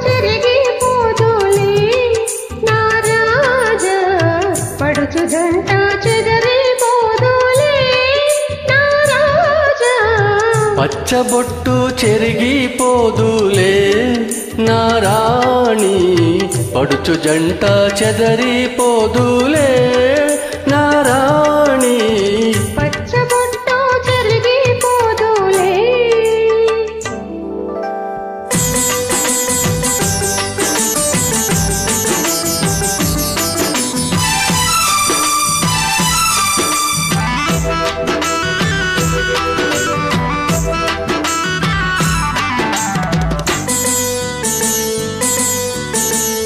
చెరిగిపోదులే నా రాజా పడుచు జంట చెదరిపోదులే నా రాజా పచ్చబొట్టు చెరిగిపోదులే నా రాణి పడుచు జంట చెదరిపోదులే నా రాణి పచ్చబొట్టు చెరిగిపోదులే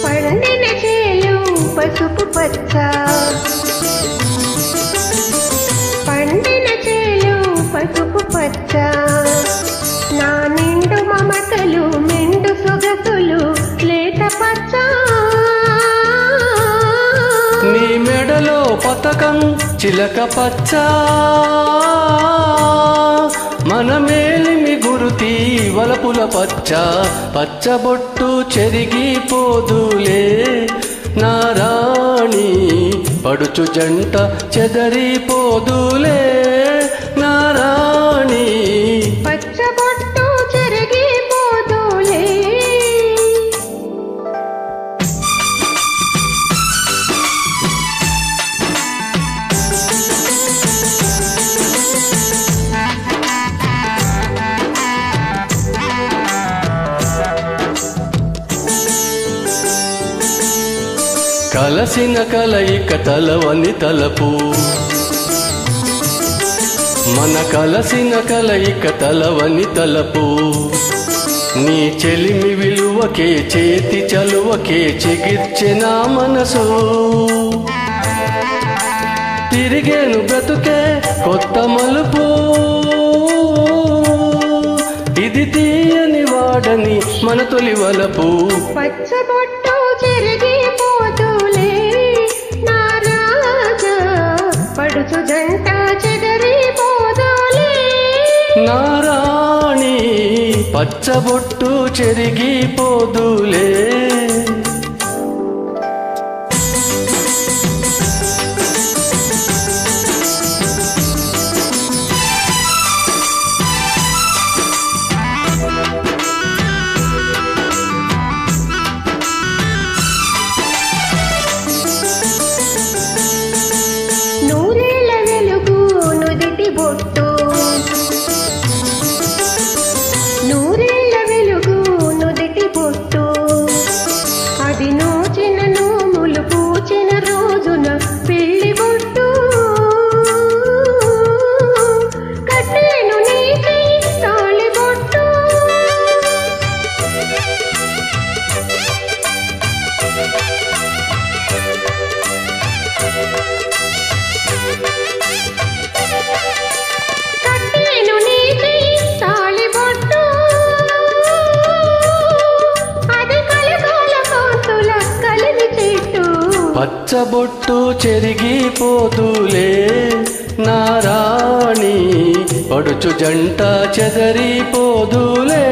పండిన చేలు పసుపు పచ్చ పండిన చేలు పసుపు పచ్చ నా నిండు మమతలు మెండు సొగసులు లేత పచ్చ నీ మెడలో పతకం చిలక పచ్చ మన మేలిమి గురుతి వలపుల పచ్చ పచ్చబొట్టు చెరిగిపోదులే నా రాణి పడుచు జంట చెదరిపోదులే నా రాణి పచ్చబొట్టు చెరిగిపోదులే కలసిన కలయిక తలవని తలపు మన కలసిన కలయిక తలవని తలపు నీ చెలిమి విలువకే చేతి చలువకే చెగిర్చె నా మనసు తిరిగేను బ్రతుకే కొత్త మలుపు ఇది తీయని వాడని మన తొలి వలపు పచ్చబొట్టు చెరిగిపోదులే నా రాజా పడుచు జంట చెదరిపోదులే నా రాణి పచ్చబొట్టు చెరిగిపోదులే నూరేళ్ల వెలుగు నుదిటి బొట్టు నూరేళ్ల వెలుగు నుదిటి బొట్టు అది నోచిన నోములు పూచిన రోజున పెళ్లి బొట్టు కట్టెను నీకై తాళి బొట్టు కట్టెను నీకై తాళి బొట్టు అది కలకాల కాంతుల కలిమి చెట్టు పచ్చబొట్టు చెరిగిపోదులే నా రాణి పడుచు జంట చెదరిపోదులే